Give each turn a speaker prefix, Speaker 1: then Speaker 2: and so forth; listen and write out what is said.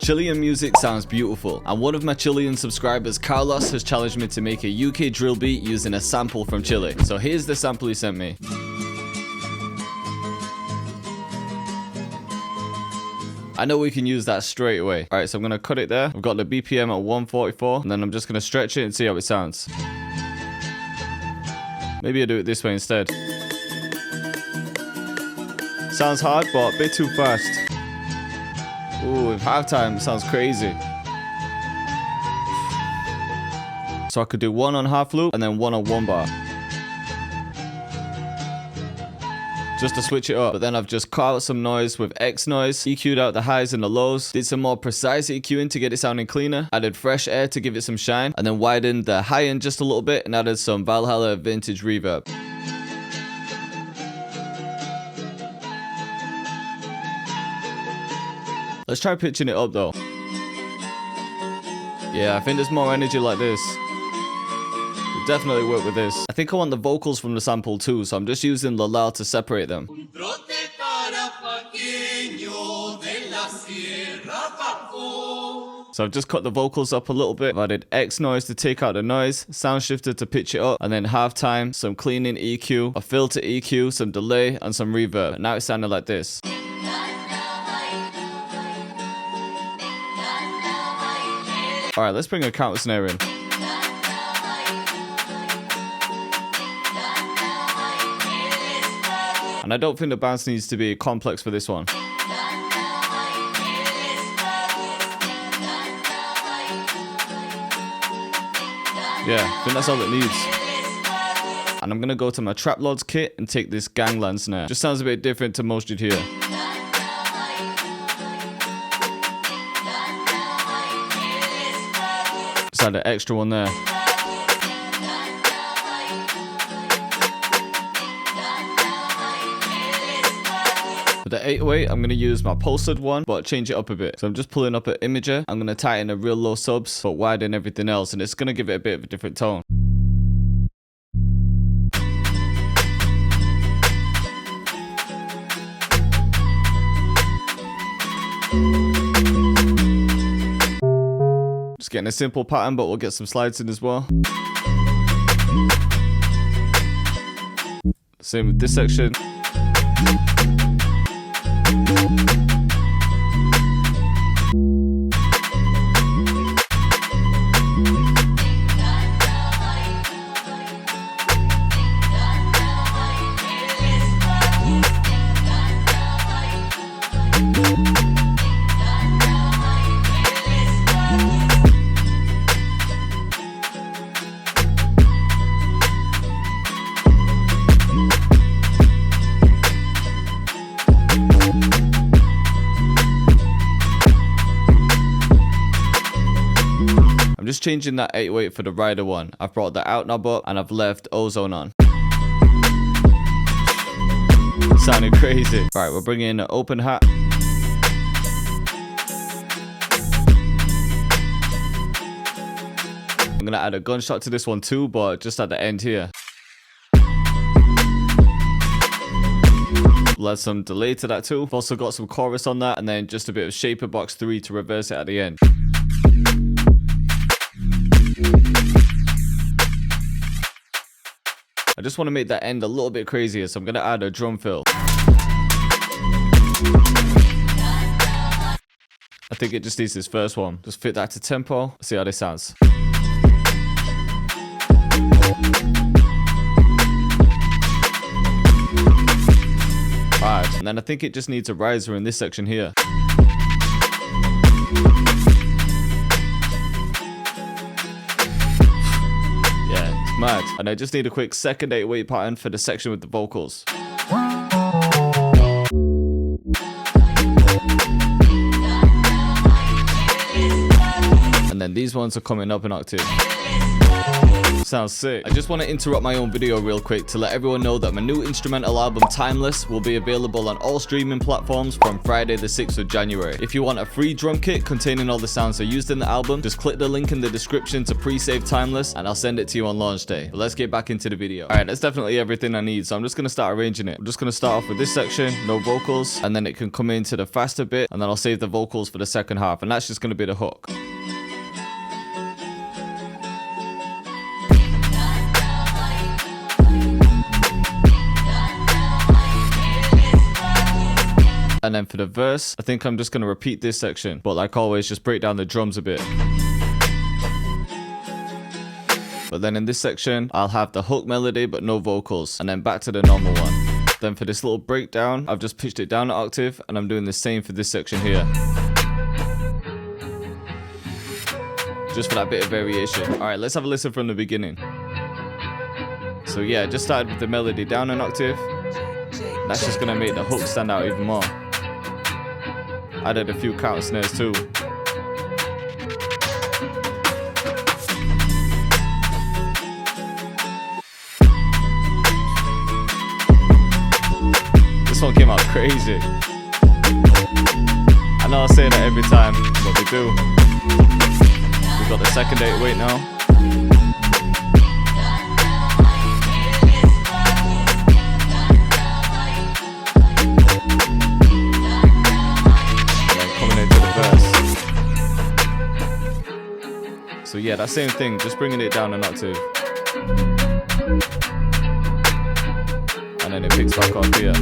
Speaker 1: Chilean music sounds beautiful, and one of my Chilean subscribers, Carlos, has challenged me to make a UK drill beat using a sample from Chile. So here's the sample he sent me. I know we can use that straight away. Alright, so I'm going to cut it there. I've got the BPM at 144, and then I'm just going to stretch it and see how it sounds. Maybe I'll do it this way instead. Sounds hard, but a bit too fast. Ooh, with halftime, it sounds crazy. So I could do one on half loop and then one on one bar. Just to switch it up. But then I've just cut out some noise with X noise, EQ'd out the highs and the lows, did some more precise EQing to get it sounding cleaner, added fresh air to give it some shine, and then widened the high end just a little bit and added some Valhalla vintage reverb. Let's try pitching it up though. Yeah, I think there's more energy like this. Definitely work with this. I think I want the vocals from the sample too, so I'm just using the loud to separate them. So I've just cut the vocals up a little bit. I've added X noise to take out the noise, sound shifter to pitch it up, and then halftime, some cleaning EQ, a filter EQ, some delay, and some reverb. And now it's sounding like this. Alright, let's bring a counter snare in. And I don't think the bounce needs to be complex for this one. Yeah, I think that's all it needs. And I'm going to go to my Trap Lords kit and take this gangland snare. Just sounds a bit different to most you'd hear. Just add an extra one there. For the 808, I'm going to use my pulsed one, but change it up a bit. So I'm just pulling up an imager. I'm going to tighten a real low subs, but widen everything else, and it's going to give it a bit of a different tone. Just getting a simple pattern, but we'll get some slides in as well. Same with this section. Just changing that 808 for the rider one. I've brought the out knob up and I've left ozone on. Sounding crazy. Alright, we're bringing in an open hat. I'm gonna add a gunshot to this one too, but just at the end here. We'll add some delay to that too. I've also got some chorus on that, and then just a bit of shaper box 3 to reverse it at the end. I just want to make that end a little bit crazier, so I'm going to add a drum fill. I think it just needs this first one. Just fit that to tempo. See how this sounds. Alright, and then I think it just needs a riser in this section here. Mad. And I just need a quick second 808 pattern for the section with the vocals. And then these ones are coming up an octave. Sounds sick. I just want to interrupt my own video real quick to let everyone know that my new instrumental album Timeless will be available on all streaming platforms from Friday the 6th of January. If you want a free drum kit containing all the sounds I used in the album, just click the link in the description to pre-save Timeless and I'll send it to you on launch day. But let's get back into the video. Alright, that's definitely everything I need, so I'm just going to start arranging it. I'm just going to start off with this section, no vocals, and then it can come into the faster bit, and then I'll save the vocals for the second half, and that's just going to be the hook. And then for the verse, I think I'm just going to repeat this section, but like always, just break down the drums a bit. But then in this section, I'll have the hook melody but no vocals, and then back to the normal one. Then for this little breakdown, I've just pitched it down an octave, and I'm doing the same for this section here. Just for that bit of variation. Alright, let's have a listen from the beginning. So yeah, just started with the melody down an octave. That's just going to make the hook stand out even more. Added a few counter snares too. This one came out crazy. I know I say that every time, but we do. We've got the second 808 now. So yeah, that same thing, just bringing it down an octave. And then it picks back up here.